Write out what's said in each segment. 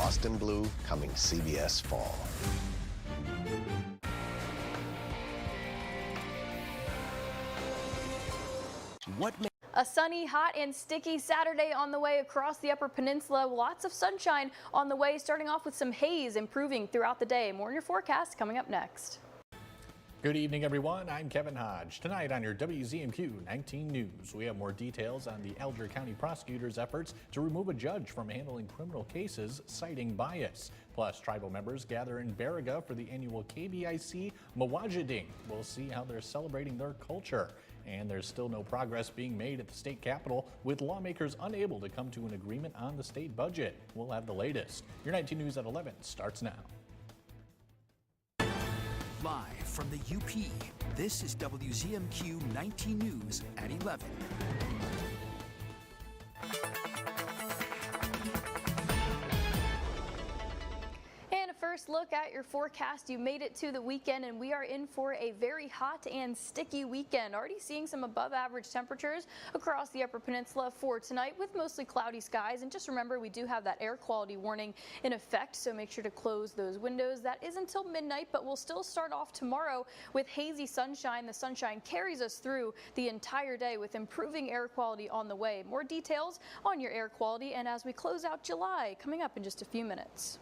Boston Blue coming CBS Fall. A sunny, hot, and sticky Saturday on the way across the Upper Peninsula. Lots of sunshine on the way, starting off with some haze improving throughout the day. More in your forecast coming up next. Good evening, everyone. I'm Kevin Hodge. Tonight on your WZMQ 19 News, we have more details on the Alger County prosecutor's efforts to remove a judge from handling criminal cases citing bias. Plus, tribal members gather in Baraga for the annual KBIC Mawajiding. We'll see how they're celebrating their culture. And there's still no progress being made at the state capitol, with lawmakers unable to come to an agreement on the state budget. We'll have the latest. Your 19 News at 11 starts now. Live from the UP, this is WZMQ 19 News at 11. First look at your forecast. You made it to the weekend and we are in for a very hot and sticky weekend. Already seeing some above average temperatures across the Upper Peninsula for tonight with mostly cloudy skies. And just remember, we do have that air quality warning in effect, so make sure to close those windows. That is until midnight, but we'll still start off tomorrow with hazy sunshine. The sunshine carries us through the entire day with improving air quality on the way. More details on your air quality and as we close out July coming up in just a few minutes.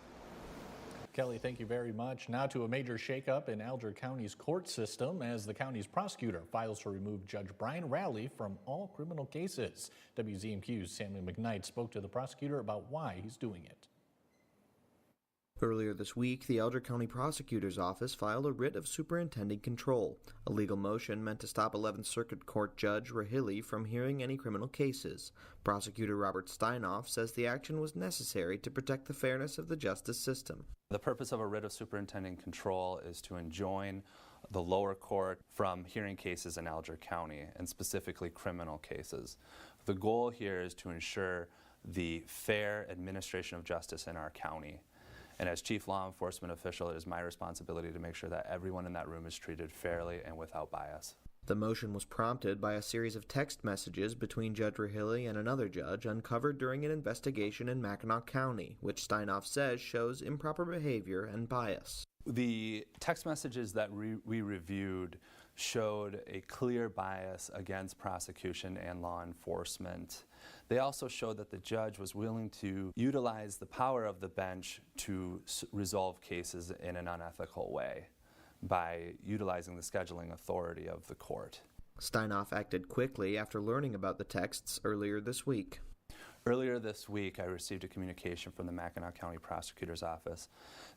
Kelly, thank you very much. Now to a major shakeup in Alger County's court system as the county's prosecutor files to remove Judge Brian Rowley from all criminal cases. WZMQ's Samuel McKnight spoke to the prosecutor about why he's doing it. Earlier this week, the Alger County Prosecutor's Office filed a writ of superintending control, a legal motion meant to stop 11th Circuit Court Judge Rahili from hearing any criminal cases. Prosecutor Robert Steinoff says the action was necessary to protect the fairness of the justice system. The purpose of a writ of superintending control is to enjoin the lower court from hearing cases in Alger County, and specifically criminal cases. The goal here is to ensure the fair administration of justice in our county. And as chief law enforcement official, it is my responsibility to make sure that everyone in that room is treated fairly and without bias. The motion was prompted by a series of text messages between Judge Rahili and another judge uncovered during an investigation in Mackinac County, which Steinoff says shows improper behavior and bias. The text messages that we reviewed showed a clear bias against prosecution and law enforcement. They also showed that the judge was willing to utilize the power of the bench to resolve cases in an unethical way by utilizing the scheduling authority of the court. Steinoff acted quickly after learning about the texts earlier this week. Earlier this week, I received a communication from the Mackinac County Prosecutor's Office.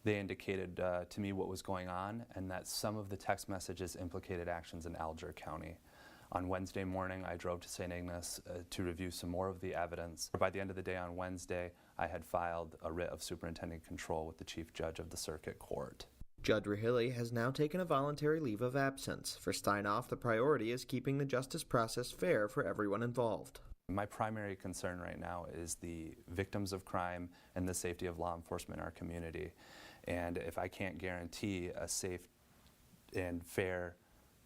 They indicated to me what was going on and that some of the text messages implicated actions in Alger County. On Wednesday morning, I drove to St. Ignace to review some more of the evidence. By the end of the day on Wednesday, I had filed a writ of superintending control with the Chief Judge of the Circuit Court. Judge Rahili has now taken a voluntary leave of absence. For Steinoff, the priority is keeping the justice process fair for everyone involved. My primary concern right now is the victims of crime and the safety of law enforcement in our community. And if I can't guarantee a safe and fair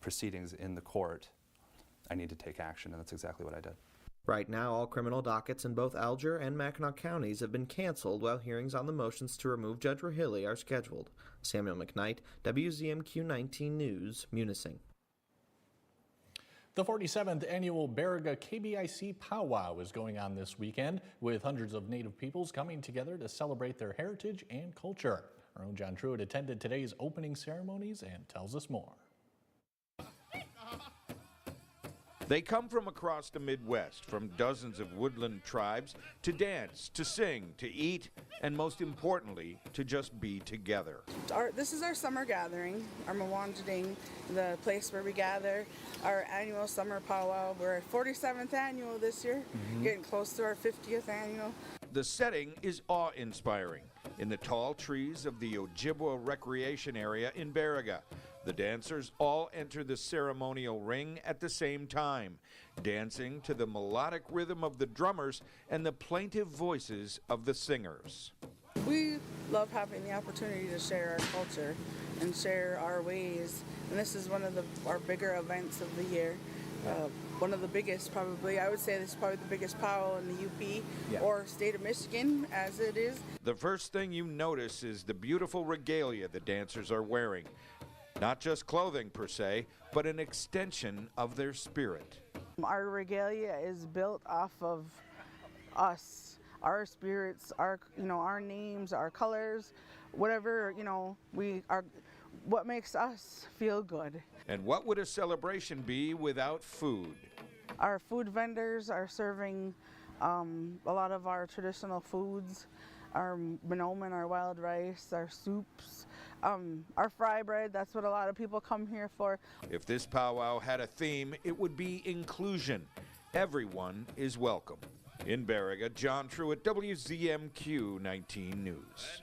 proceedings in the court, I need to take action, and that's exactly what I did. Right now, all criminal dockets in both Alger and Mackinac counties have been canceled while hearings on the motions to remove Judge Rahili are scheduled. Samuel McKnight, WZMQ 19 News, Munising. The 47th annual Baraga KBIC Powwow is going on this weekend, with hundreds of Native peoples coming together to celebrate their heritage and culture. Our own John Truitt attended today's opening ceremonies and tells us more. They come from across the Midwest, from dozens of woodland tribes, to dance, to sing, to eat, and most importantly, to just be together. This is our summer gathering, our Mawajiding, the place where we gather, our annual summer powwow. We're at 47th annual this year, getting close to our 50th annual. The setting is awe-inspiring in the tall trees of the Ojibwa Recreation Area in Baraga. The dancers all enter the ceremonial ring at the same time, dancing to the melodic rhythm of the drummers and the plaintive voices of the singers. We love having the opportunity to share our culture and share our ways, and this is one of our bigger events of the year. One of the biggest, probably. I would say this is probably the biggest powwow in the UP or state of Michigan, as it is. The first thing you notice is the beautiful regalia the dancers are wearing. Not just clothing per se, but an extension of their spirit. Our regalia is built off of us, our spirits, our names, our colors, whatever, we are, what makes us feel good. And what would a celebration be without food? Our food vendors are serving a lot of our traditional foods, our minomen, our wild rice, our soups, our fry bread. That's what a lot of people come here for. If this powwow had a theme, it would be inclusion. Everyone is welcome. In Baraga, John Truitt, WZMQ 19 News.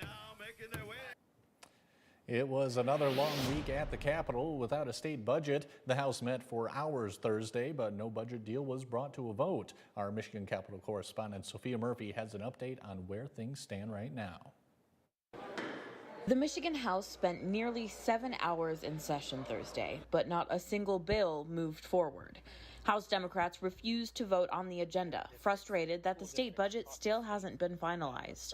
It was another long week at the Capitol without a state budget. The House met for hours Thursday, but no budget deal was brought to a vote. Our Michigan Capitol correspondent Sophia Murphy has an update on where things stand right now. The Michigan House spent nearly 7 hours in session Thursday, but not a single bill moved forward. House Democrats refused to vote on the agenda, frustrated that the state budget still hasn't been finalized.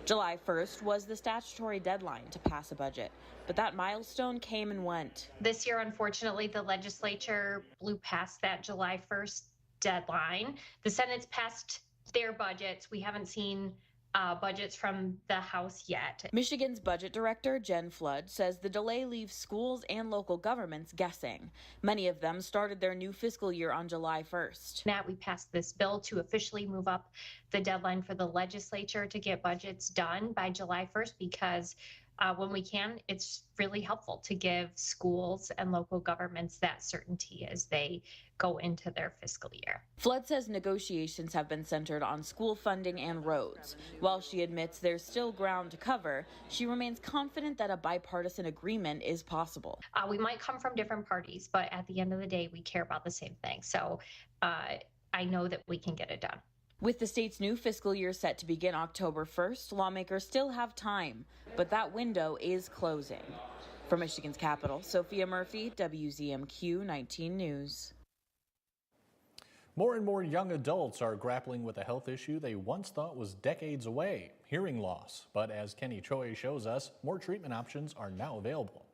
July 1st was the statutory deadline to pass a budget, but that milestone came and went. This year, unfortunately, the legislature blew past that July 1st deadline. The Senate's passed their budgets. We haven't seen budgets from the House yet. Michigan's budget director, Jen Flood, says the delay leaves schools and local governments guessing. Many of them started their new fiscal year on July 1st. Matt, we passed this bill to officially move up the deadline for the legislature to get budgets done by July 1st because when we can, it's really helpful to give schools and local governments that certainty as they go into their fiscal year. Flood says negotiations have been centered on school funding and roads. While she admits there's still ground to cover, she remains confident that a bipartisan agreement is possible. We might come from different parties, but at the end of the day, we care about the same thing. So I know that we can get it done. With the state's new fiscal year set to begin October 1st, lawmakers still have time, but that window is closing. From Michigan's capital, Sophia Murphy, WZMQ 19 News. More and more young adults are grappling with a health issue they once thought was decades away, hearing loss. But as Kenny Choi shows us, more treatment options are now available.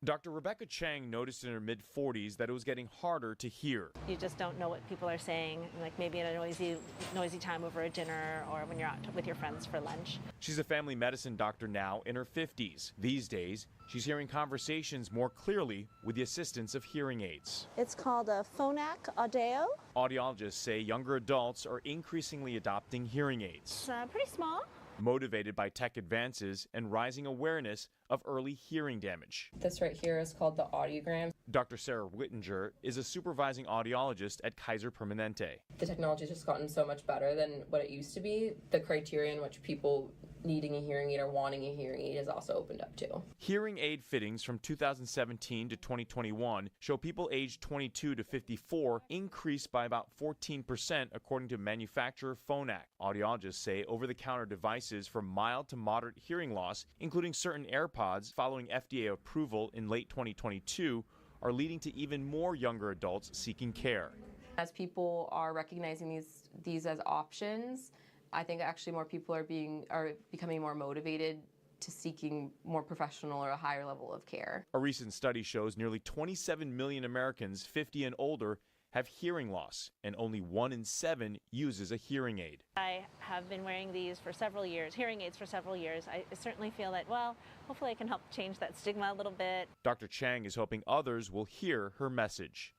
Dr. Rebecca Chang noticed in her mid-40s that it was getting harder to hear. You just don't know what people are saying, like maybe at a noisy time over a dinner or when you're out with your friends for lunch. She's a family medicine doctor now in her 50s. These days, she's hearing conversations more clearly with the assistance of hearing aids. It's called a Phonak Audio. Audiologists say younger adults are increasingly adopting hearing aids. It's pretty small. Motivated by tech advances and rising awareness of early hearing damage. This right here is called the audiogram. Dr. Sarah Whittinger is a supervising audiologist at Kaiser Permanente. The technology has just gotten so much better than what it used to be. The criteria in which people needing a hearing aid or wanting a hearing aid is also opened up too. Hearing aid fittings from 2017 to 2021 show people aged 22 to 54 increased by about 14% according to manufacturer Phonak. Audiologists say over-the-counter devices for mild to moderate hearing loss, including certain AirPods following FDA approval in late 2022, are leading to even more younger adults seeking care. As people are recognizing these as options, I think actually more people are becoming more motivated to seeking more professional or a higher level of care. A recent study shows nearly 27 million Americans 50 and older have hearing loss, and only 1 in 7 uses a hearing aid. I have been wearing these for several years, hearing aids for several years. I certainly feel that, well, hopefully I can help change that stigma a little bit. Dr. Chang is hoping others will hear her message.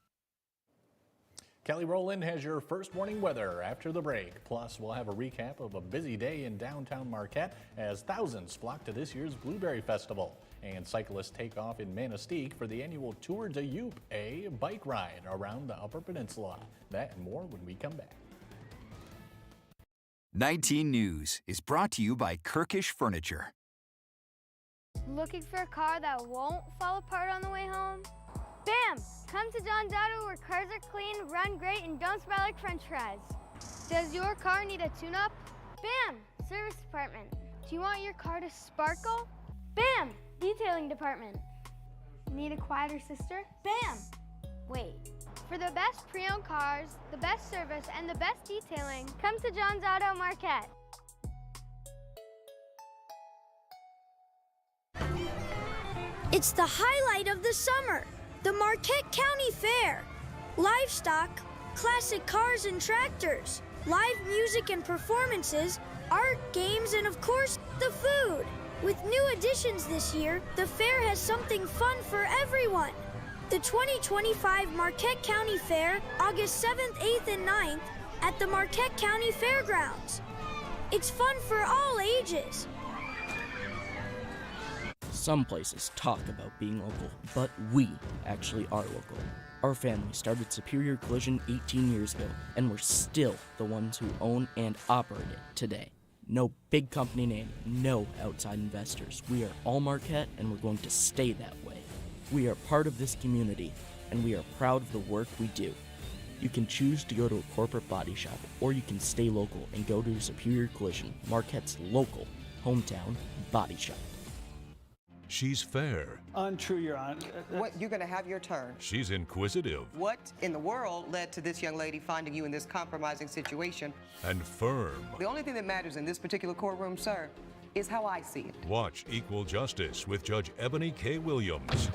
Kelly Rowland has your first morning weather after the break. Plus, we'll have a recap of a busy day in downtown Marquette as thousands flock to this year's Blueberry Festival. And cyclists take off in Manistee for the annual Tour de Youp, a bike ride around the Upper Peninsula. That and more when we come back. 19 News is brought to you by Kirkish Furniture. Looking for a car that won't fall apart on the way home? Bam! Come to Don Dado where cars are clean, run great, and don't smell like french fries. Does your car need a tune-up? Bam! Service department. Do you want your car to sparkle? Bam! Detailing department. Need a quieter sister? Bam! wait. For the best pre-owned cars, the best service, and the best detailing, come to John's Auto Marquette. It's the highlight of the summer, the Marquette County Fair. Livestock, classic cars and tractors, live music and performances, art, games, and of course, the food. With new additions this year, the fair has something fun for everyone. The 2025 Marquette County Fair, August 7th, 8th, and 9th at the Marquette County Fairgrounds. It's fun for all ages. Some places talk about being local, but we actually are local. Our family started Superior Collision 18 years ago, and we're still the ones who own and operate it today. No big company name, no outside investors. We are all Marquette, and we're going to stay that way. We are part of this community, and we are proud of the work we do. You can choose to go to a corporate body shop, or you can stay local and go to Superior Collision, Marquette's local, hometown body shop. She's fair. Untrue, Your Honor. What, you're going to have your turn. She's inquisitive. What in the world led to this young lady finding you in this compromising situation? And firm. The only thing that matters in this particular courtroom, sir, is how I see it. Watch Equal Justice with Judge Ebony K. Williams.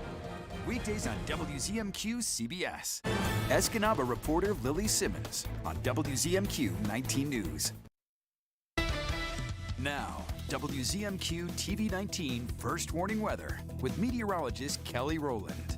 Weekdays on WZMQ CBS. Escanaba reporter Lily Simmons on WZMQ 19 News. Now, WZMQ TV 19 First Warning Weather with meteorologist Kelly Rowland.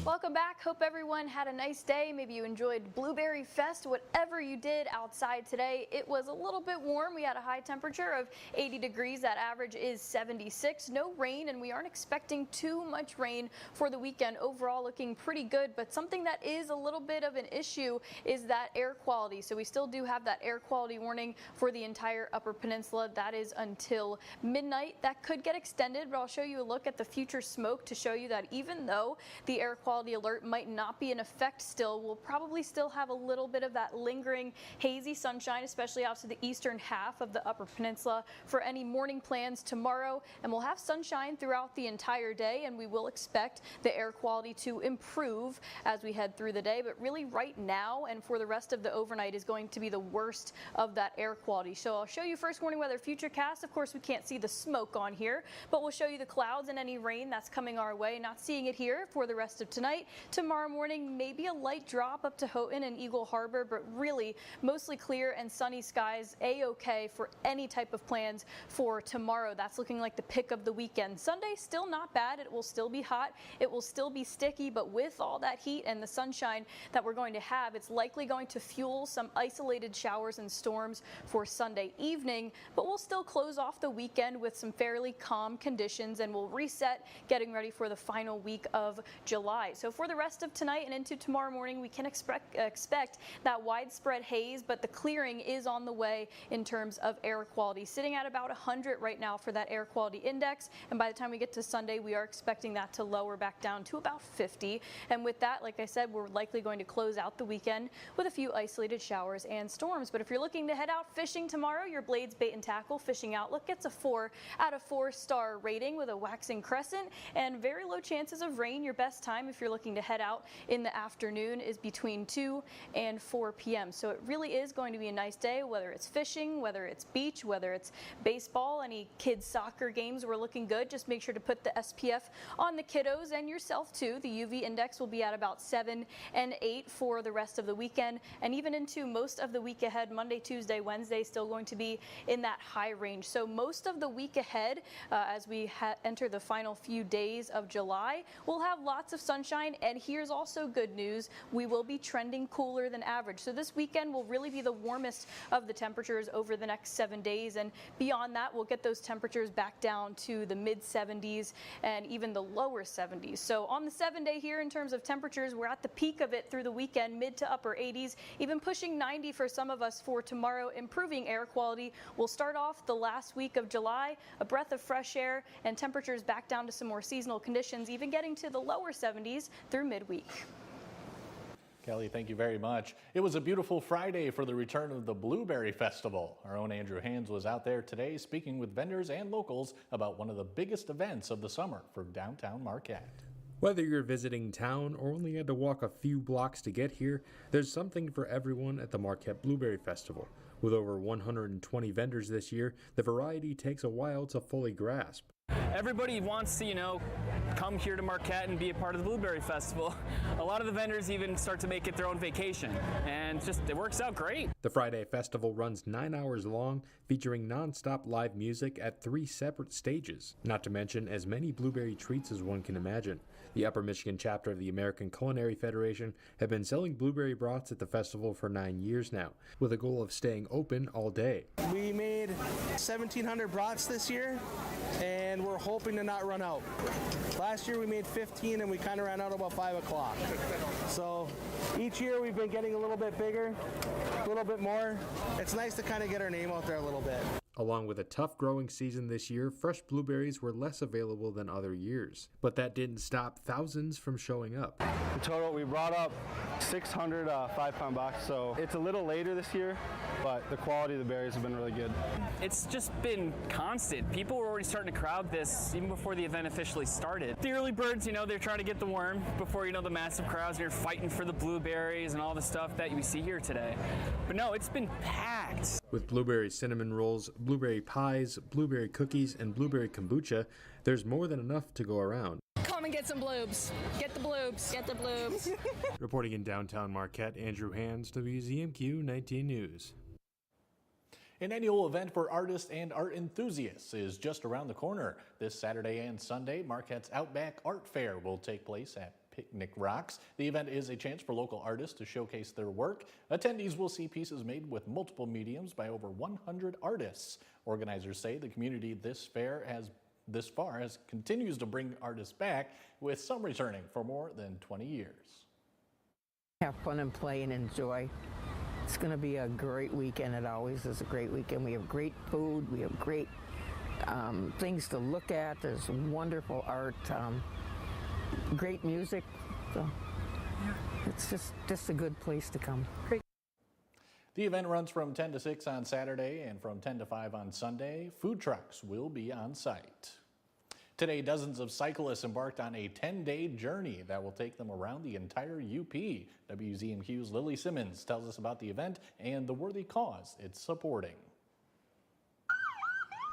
Welcome back. Hope everyone had a nice day. Maybe you enjoyed Blueberry Fest. Whatever you did outside today, it was a little bit warm. We had a high temperature of 80 degrees. That average is 76. No rain, and we aren't expecting too much rain for the weekend. Overall, looking pretty good, but something that is a little bit of an issue is that air quality. So we still do have that air quality warning for the entire Upper Peninsula. That is until midnight. That could get extended, but I'll show you a look at the future smoke to show you that even though the air quality alert might not be in effect still, we'll probably still have a little bit of that lingering hazy sunshine, especially out to the eastern half of the Upper Peninsula for any morning plans tomorrow. And we'll have sunshine throughout the entire day, and we will expect the air quality to improve as we head through the day. But really right now and for the rest of the overnight is going to be the worst of that air quality. So I'll show you first warning weather futurecast. Of course, we can't see the smoke on here, but we'll show you the clouds and any rain that's coming our way. Not seeing it here for the rest of tonight. Tomorrow morning, maybe a light drop up to Houghton and Eagle Harbor, but really mostly clear and sunny skies, a-okay for any type of plans for tomorrow. That's looking like the pick of the weekend. Sunday, still not bad. It will still be hot. It will still be sticky, but with all that heat and the sunshine that we're going to have, it's likely going to fuel some isolated showers and storms for Sunday evening, but we'll still close off the weekend with some fairly calm conditions, and we'll reset getting ready for the final week of July. So for the rest of tonight and into tomorrow morning, we can expect that widespread haze, but the clearing is on the way in terms of air quality, sitting at about 100 right now for that air quality index. And by the time we get to Sunday, we are expecting that to lower back down to about 50. And with that, like I said, we're likely going to close out the weekend with a few isolated showers and storms. But if you're looking to head out fishing tomorrow, your Blades Bait and Tackle Fishing Outlook gets a 4 out of 4 star rating with a waxing crescent and very low chances of rain. Your best time if you're looking to head out in the afternoon is between 2 and 4 p.m. So it really is going to be a nice day, whether it's fishing, whether it's beach, whether it's baseball, any kids soccer games were looking good. Just make sure to put the SPF on the kiddos and yourself too. The UV index will be at about 7 and 8 for the rest of the weekend, and even into most of the week ahead. Monday, Tuesday, Wednesday still going to be in that high range. So most of the week ahead, as we enter the final few days of July, we'll have lots of sunshine. And here's also good news. We will be trending cooler than average. So this weekend will really be the warmest of the temperatures over the next 7 days. And beyond that, we'll get those temperatures back down to the mid 70s and even the lower 70s. So on the 7-day here in terms of temperatures, we're at the peak of it through the weekend, mid to upper 80s, even pushing 90 for some of us for tomorrow. Improving air quality. We'll start off the last week of July, a breath of fresh air and temperatures back down to some more seasonal conditions, even getting to the lower 70s through midweek. Kelly, thank you very much. It was a beautiful Friday for the return of the Blueberry Festival. Our own Andrew Hands was out there today speaking with vendors and locals about one of the biggest events of the summer for downtown Marquette. Whether you're visiting town or only had to walk a few blocks to get here, there's something for everyone at the Marquette Blueberry Festival. With over 120 vendors this year, the variety takes a while to fully grasp. Everybody wants to, come here to Marquette and be a part of the Blueberry Festival. A lot of the vendors even start to make it their own vacation, and it works out great. The Friday festival runs 9 hours long, featuring non-stop live music at 3 separate stages, not to mention as many blueberry treats as one can imagine. The Upper Michigan chapter of the American Culinary Federation have been selling blueberry brats at the festival for 9 years now, with a goal of staying open all day. We made 1,700 brats this year, and we're hoping to not run out. Last year we made 15 and we kind of ran out about 5 o'clock. So each year we've been getting a little bit bigger, a little bit more. It's nice to kind of get our name out there a little bit. Along with a tough growing season this year, fresh blueberries were less available than other years. But that didn't stop thousands from showing up. In total, we brought up 600 5-pound boxes, so it's a little later this year, but the quality of the berries have been really good. It's just been constant. People were already starting to crowd this even before the event officially started. The early birds, they're trying to get the worm before, the massive crowds. They're fighting for the blueberries and all the stuff that we see here today. But no, it's been packed. With blueberry cinnamon rolls, blueberry pies, blueberry cookies, and blueberry kombucha, there's more than enough to go around. Come and get some bloobs. Get the bloobs. Get the bloobs. Reporting in downtown Marquette, Andrew Hands, WZMQ 19 News. An annual event for artists and art enthusiasts is just around the corner. This Saturday and Sunday, Marquette's Outback Art Fair will take place at Picnic Rocks. The event is a chance for local artists to showcase their work. Attendees will see pieces made with multiple mediums by over 100 artists. Organizers say the community this far continues to bring artists back, with some returning for more than 20 years. Have fun and play and enjoy. It's going to be a great weekend. It always is a great weekend. We have great food. We have great things to look at. There's wonderful art. Great music, so it's just a good place to come. The event runs from 10 to 6 on Saturday and from 10 to 5 on Sunday. Food trucks will be on site. Today, dozens of cyclists embarked on a 10-day journey that will take them around the entire UP. WZMQ's Lily Simmons tells us about the event and the worthy cause it's supporting.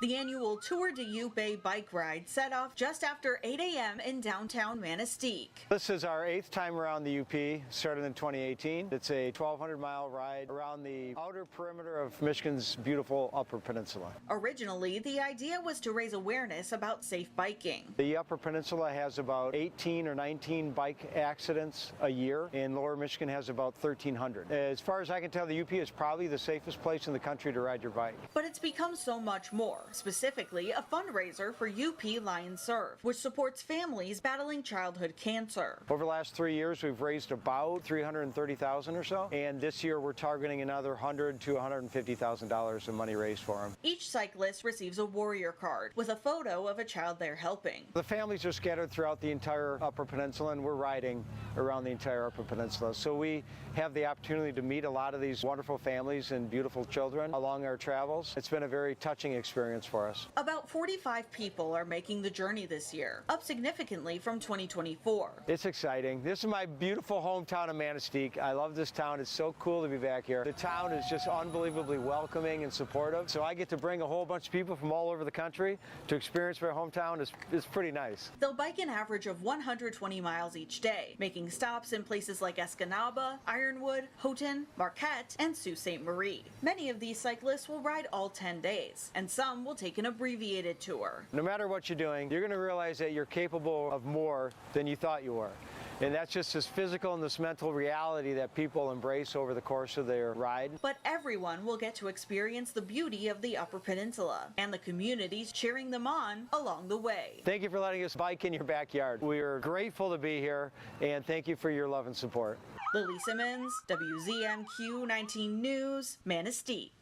The annual Tour de UP bike ride set off just after 8 a.m. in downtown Manistee. This is our 8th time around the UP, started in 2018. It's a 1,200-mile ride around the outer perimeter of Michigan's beautiful Upper Peninsula. Originally, the idea was to raise awareness about safe biking. The Upper Peninsula has about 18 or 19 bike accidents a year, and Lower Michigan has about 1,300. As far as I can tell, the UP is probably the safest place in the country to ride your bike. But it's become so much more. Specifically, a fundraiser for UP Lion Serve, which supports families battling childhood cancer. Over the last 3 years, we've raised about $330,000 or so, and this year we're targeting another $100,000 to $150,000 in money raised for them. Each cyclist receives a warrior card with a photo of a child they're helping. The families are scattered throughout the entire Upper Peninsula, and we're riding around the entire Upper Peninsula. So we have the opportunity to meet a lot of these wonderful families and beautiful children along our travels. It's been a very touching experience for us. About 45 people are making the journey this year, up significantly from 2024. It's exciting. This is my beautiful hometown of Manistee. I love this town. It's so cool to be back here. The town is just unbelievably welcoming and supportive. So I get to bring a whole bunch of people from all over the country to experience my hometown. It's pretty nice. They'll bike an average of 120 miles each day, making stops in places like Escanaba, Ironwood, Houghton, Marquette, and Sault Ste. Marie. Many of these cyclists will ride all 10 days, and some will take an abbreviated tour. No matter what you're doing, you're going to realize that you're capable of more than you thought you were. And that's just this physical and this mental reality that people embrace over the course of their ride. But everyone will get to experience the beauty of the Upper Peninsula and the communities cheering them on along the way. Thank you for letting us bike in your backyard. We are grateful to be here, and thank you for your love and support. Lily Simmons, WZMQ 19 News, Manistee.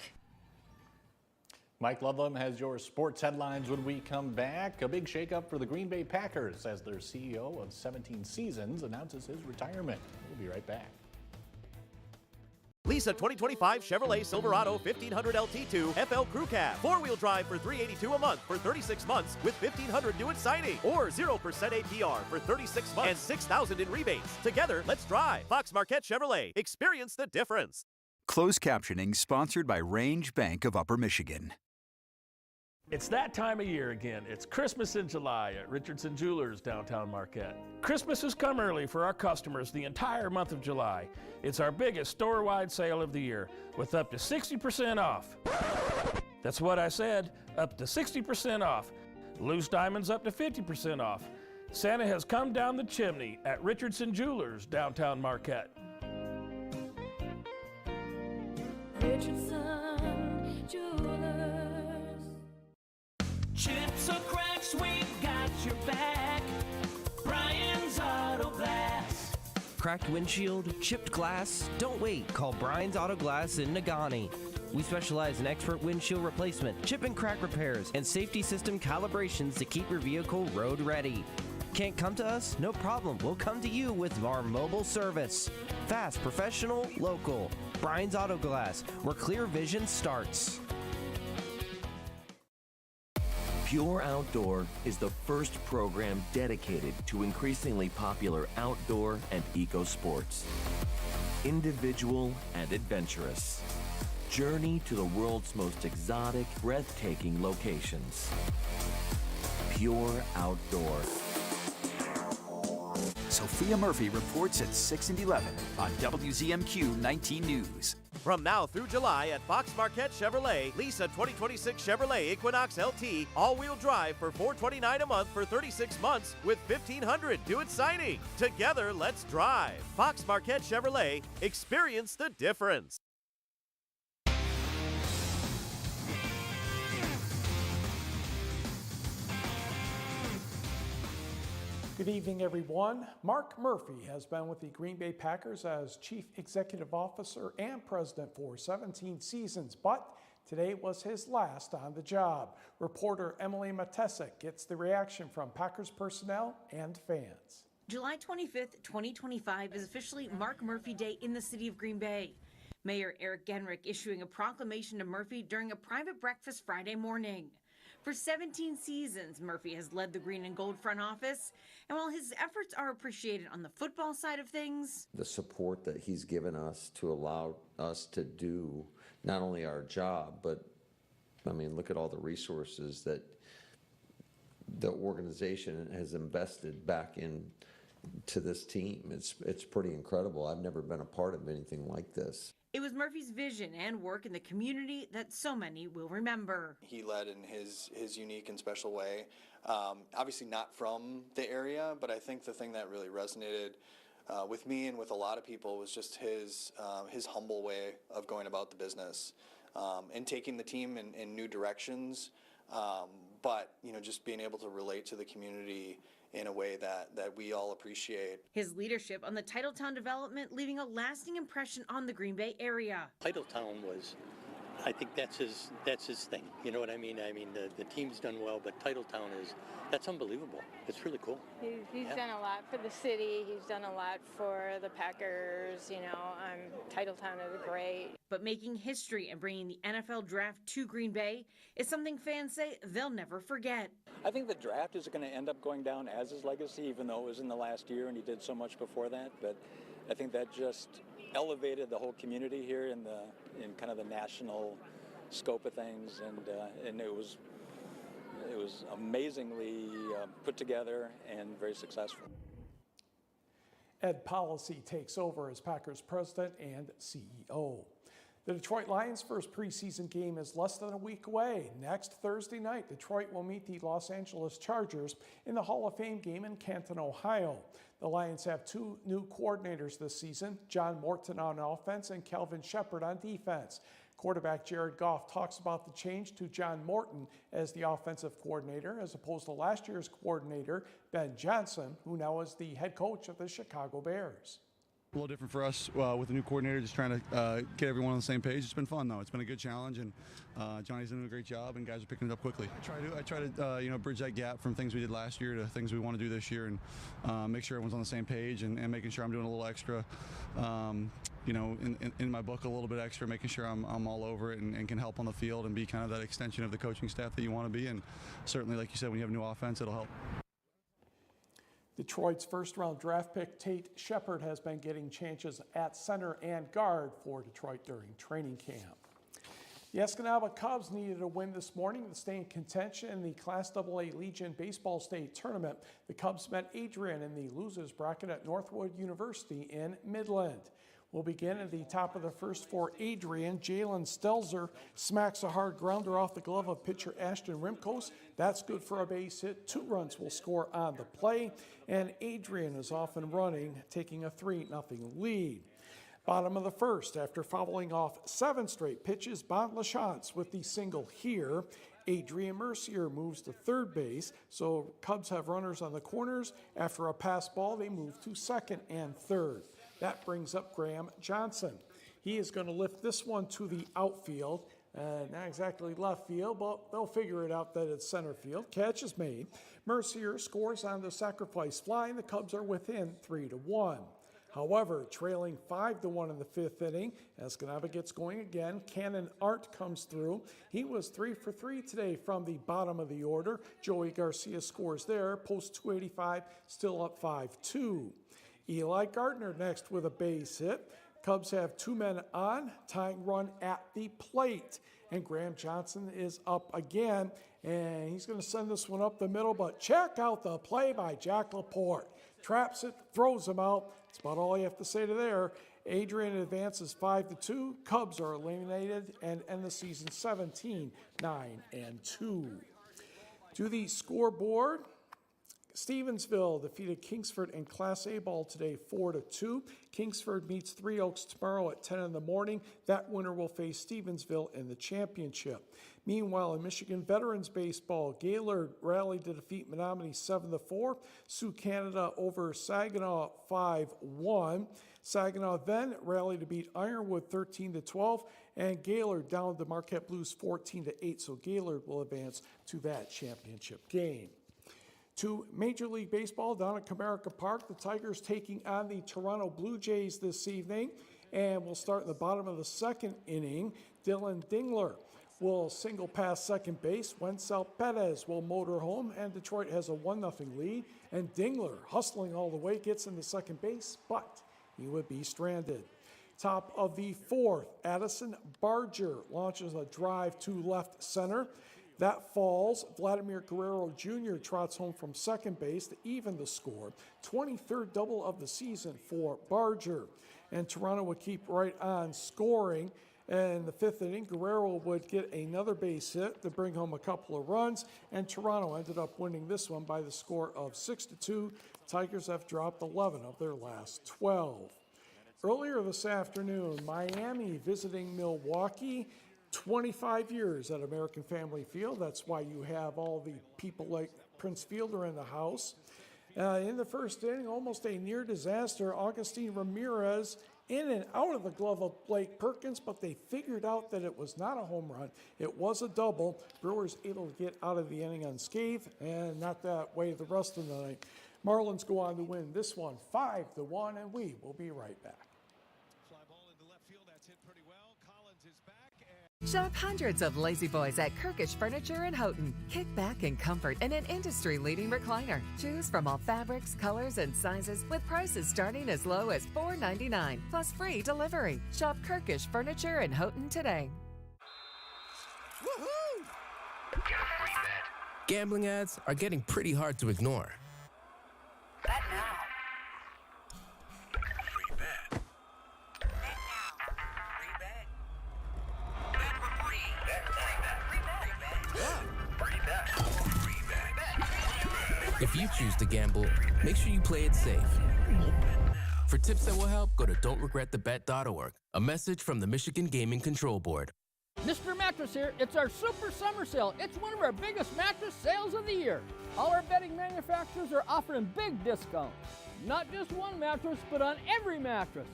Mike Ludlam has your sports headlines when we come back. A big shakeup for the Green Bay Packers as their CEO of 17 seasons announces his retirement. We'll be right back. Lease a 2025 Chevrolet Silverado 1500 LT2 FL Crew Cab. 4-wheel drive for $382 a month for 36 months with $1,500 due at signing. Or 0% APR for 36 months and $6,000 in rebates. Together, let's drive. Fox Marquette Chevrolet. Experience the difference. Closed captioning sponsored by Range Bank of Upper Michigan. It's that time of year again. It's Christmas in July at Richardson Jewelers, downtown Marquette. Christmas has come early for our customers the entire month of July. It's our biggest store-wide sale of the year with up to 60% off. That's what I said, up to 60% off. Loose diamonds up to 50% off. Santa has come down the chimney at Richardson Jewelers, downtown Marquette. Richardson Jewelers. Chips or cracks, we got your back. Brian's Auto Glass. Cracked windshield, chipped glass? Don't wait. Call Brian's Auto Glass in Nagani. We specialize in expert windshield replacement, chip and crack repairs, and safety system calibrations to keep your vehicle road ready. Can't come to us? No problem. We'll come to you with our mobile service. Fast, professional, local. Brian's Auto Glass, where clear vision starts. Pure Outdoor is the first program dedicated to increasingly popular outdoor and eco sports. Individual and adventurous. Journey to the world's most exotic, breathtaking locations. Pure Outdoor. Sophia Murphy reports at 6 and 11 on WZMQ 19 News. From now through July at Fox Marquette Chevrolet, lease a 2026 Chevrolet Equinox LT all-wheel drive for $429 a month for 36 months with $1,500 due at signing. Together, let's drive. Fox Marquette Chevrolet. Experience the difference. Good evening, everyone. Mark Murphy has been with the Green Bay Packers as Chief Executive Officer and President for 17 seasons, but today was his last on the job. Reporter Emily Matesic gets the reaction from Packers personnel and fans. July 25th, 2025 is officially Mark Murphy Day in the city of Green Bay. Mayor Eric Genrich issuing a proclamation to Murphy during a private breakfast Friday morning. For 17 seasons, Murphy has led the green and gold front office, and while his efforts are appreciated on the football side of things, the support that he's given us to allow us to do not only our job, but I mean, look at all the resources that the organization has invested back into this team. It's pretty incredible. I've never been a part of anything like this. it was Murphy's vision and work in the community that so many will remember. He led in his unique and special way. Obviously not from the area, but I think the thing that really resonated with me and with a lot of people was just his humble way of going about the business and taking the team in new directions. But just being able to relate to the community in a way that we all appreciate. His leadership on the Titletown development leaving a lasting impression on the Green Bay area. Titletown was, I think that's his thing. You know what I mean? I mean, the team's done well, but Titletown that's unbelievable. It's really cool. He's done a lot for the city. He's done a lot for the Packers. Titletown is great. But making history and bringing the NFL draft to Green Bay is something fans say they'll never forget. I think the draft is going to end up going down as his legacy, even though it was in the last year and he did so much before that. But I think that just elevated the whole community here in kind of the national scope of things, and it was amazingly put together and very successful. Ed Policy takes over as Packers president and CEO. The Detroit Lions' first preseason game is less than a week away. Next Thursday night, Detroit will meet the Los Angeles Chargers in the Hall of Fame game in Canton, Ohio. The Lions have two new coordinators this season, John Morton on offense and Kelvin Shepard on defense. Quarterback Jared Goff talks about the change to John Morton as the offensive coordinator as opposed to last year's coordinator, Ben Johnson, who now is the head coach of the Chicago Bears. A little different for us with the new coordinator, just trying to get everyone on the same page. It's been fun, though. It's been a good challenge, and Johnny's doing a great job, and guys are picking it up quickly. I try to bridge that gap from things we did last year to things we want to do this year, and make sure everyone's on the same page, and making sure I'm doing a little extra, in my book a little bit extra, making sure I'm all over it and can help on the field and be kind of that extension of the coaching staff that you want to be. And certainly, like you said, when you have a new offense, it'll help. Detroit's first-round draft pick Tate Shepard has been getting chances at center and guard for Detroit during training camp. The Escanaba Cubs needed a win this morning to stay in contention in the Class AA Legion Baseball State Tournament. The Cubs met Adrian in the losers bracket at Northwood University in Midland. We'll begin at the top of the first for Adrian. Jalen Stelzer smacks a hard grounder off the glove of pitcher Ashton Rimkos. That's good for a base hit. 2 runs will score on the play, and Adrian is off and running, taking a 3-0 lead. Bottom of the first, after fouling off 7 straight pitches, Bond LaChance with the single here. Adrian Mercier moves to third base, so Cubs have runners on the corners. After a pass ball, they move to second and third. That brings up Graham Johnson. He is going to lift this one to the outfield. Not exactly left field, but they'll figure it out that it's center field. Catch is made. Mercier scores on the sacrifice fly, and the Cubs are within 3-1. However, trailing 5-1 in the 5th inning, Escanaba gets going again. Cannon Art comes through. He was 3 for 3 today from the bottom of the order. Joey Garcia scores there. Post 285, still up 5-2. Eli Gardner next with a base hit. Cubs have 2 men on, tying run at the plate. And Graham Johnson is up again, and he's going to send this one up the middle, but check out the play by Jack Laporte. Traps it, throws him out. That's about all you have to say to there. Adrian advances 5-2. Cubs are eliminated and end the season 17-9-2. To the scoreboard, Stevensville defeated Kingsford in Class A ball today 4-2. Kingsford meets Three Oaks tomorrow at 10 in the morning. That winner will face Stevensville in the championship. Meanwhile, in Michigan Veterans Baseball, Gaylord rallied to defeat Menominee 7-4. Sioux Canada over Saginaw 5-1. Saginaw then rallied to beat Ironwood 13-12, and Gaylord down the Marquette Blues 14-8. So Gaylord will advance to that championship game. To Major League Baseball down at Comerica Park, the Tigers taking on the Toronto Blue Jays this evening. And we'll start in the bottom of the 2nd inning. Dylan Dingler will single past second base. Wenzel Perez will motor home, and Detroit has a 1-0 lead. And Dingler, hustling all the way, gets into second base, but he would be stranded. Top of the 4th, Addison Barger launches a drive to left center. That falls. Vladimir Guerrero Jr. trots home from second base to even the score. 23rd double of the season for Barger. And Toronto would keep right on scoring. And in the 5th inning, Guerrero would get another base hit to bring home a couple of runs. And Toronto ended up winning this one by the score of 6-2. Tigers have dropped 11 of their last 12. Earlier this afternoon, Miami visiting Milwaukee. 25 years at American Family Field. That's why you have all the people like Prince Fielder in the house. In the 1st inning, almost a near disaster. Augustine Ramirez in and out of the glove of Blake Perkins, but they figured out that it was not a home run. It was a double. Brewers able to get out of the inning unscathed, and not that way the rest of the night. Marlins go on to win this one 5-1, and we will be right back. Shop hundreds of Lazy Boys at Kirkish Furniture in Houghton. Kick back in comfort in an industry-leading recliner. Choose from all fabrics, colors, and sizes with prices starting as low as $4.99 plus free delivery. Shop Kirkish Furniture in Houghton today. Woohoo! Gambling ads are getting pretty hard to ignore. Bet now. If you choose to gamble, make sure you play it safe. For tips that will help, go to don'tregretthebet.org. A message from the Michigan Gaming Control Board. Mr. Mattress here. It's our Super Summer Sale. It's one of our biggest mattress sales of the year. All our bedding manufacturers are offering big discounts. Not just one mattress, but on every mattress.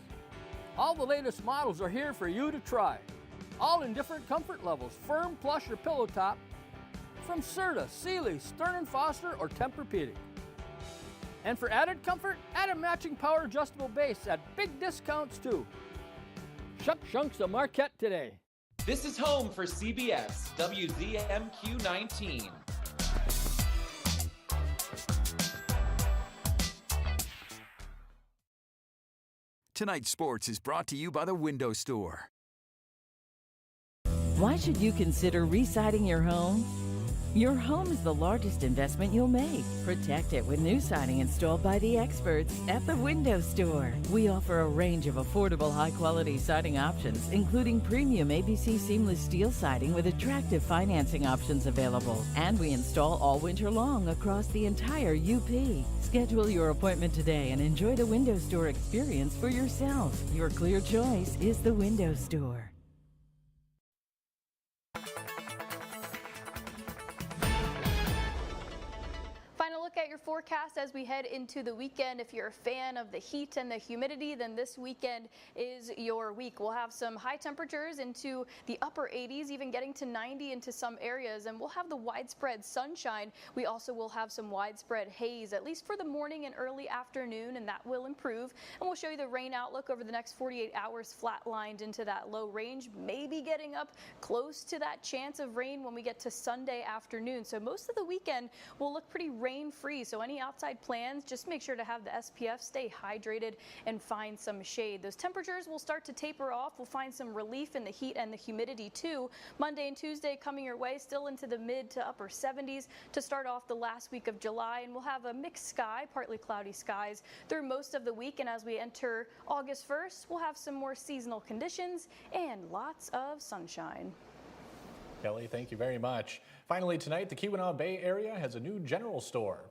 All the latest models are here for you to try. All in different comfort levels, firm, plush, or pillow top, from Serta, Sealy, Stearn & Foster, or Tempur-Pedic. And for added comfort, add a matching power adjustable base at big discounts too. Shuck Shunks of Marquette today. This is home for CBS, WZMQ 19. Tonight's sports is brought to you by the Window Store. Why should you consider re-siding your home? Your home is the largest investment you'll make. Protect it with new siding installed by the experts at the Window Store. We offer a range of affordable, high-quality siding options, including premium ABC seamless steel siding with attractive financing options available. And we install all winter long across the entire UP. Schedule your appointment today and enjoy the Window Store experience for yourself. Your clear choice is the Window Store. Look at your forecast as we head into the weekend. If you're a fan of the heat and the humidity, then this weekend is your week. We'll have some high temperatures into the upper 80s, even getting to 90 into some areas, and we'll have the widespread sunshine. We also will have some widespread haze, at least for the morning and early afternoon, and that will improve. And we'll show you the rain outlook over the next 48 hours, flatlined into that low range, maybe getting up close to that chance of rain when we get to Sunday afternoon. So most of the weekend will look pretty rain-free. So any outside plans, just make sure to have the SPF, stay hydrated, and find some shade. Those temperatures will start to taper off. We'll find some relief in the heat and the humidity too. Monday and Tuesday coming your way, still into the mid to upper 70s to start off the last week of July. And we'll have a mixed sky, partly cloudy skies through most of the week. And as we enter August 1st, we'll have some more seasonal conditions and lots of sunshine. Kelly, thank you very much. Finally tonight, the Keweenaw Bay area has a new general store.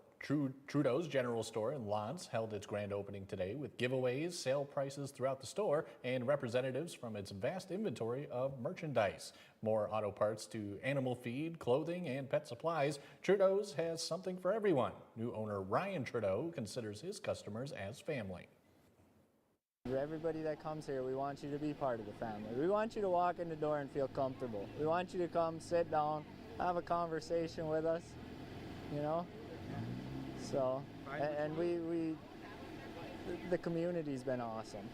Trudeau's General Store in Lance held its grand opening today with giveaways, sale prices throughout the store, and representatives from its vast inventory of merchandise. More auto parts to animal feed, clothing, and pet supplies. Trudeau's has something for everyone. New owner Ryan Trudeau considers his customers as family. Everybody that comes here, we want you to be part of the family. We want you to walk in the door and feel comfortable. We want you to come, sit down, have a conversation with us, you know? So, and the community's been awesome.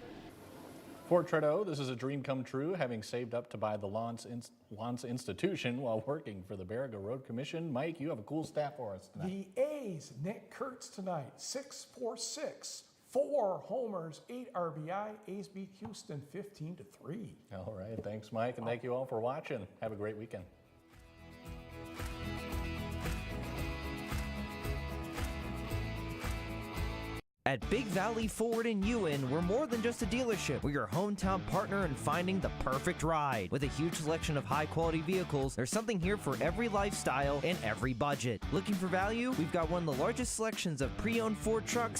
For Trudeau, this is a dream come true, having saved up to buy the Lance Institution while working for the Baraga Road Commission. Mike, you have a cool stat for us tonight. The A's, Nick Kurtz tonight, 6 for 6. 4 homers, 8 RBI. A's beat Houston 15-3. All right, thanks, Mike, and thank you all for watching. Have a great weekend. At Big Valley Ford in Ewan, we're more than just a dealership. We're your hometown partner in finding the perfect ride. With a huge selection of high-quality vehicles, there's something here for every lifestyle and every budget. Looking for value? We've got one of the largest selections of pre-owned Ford trucks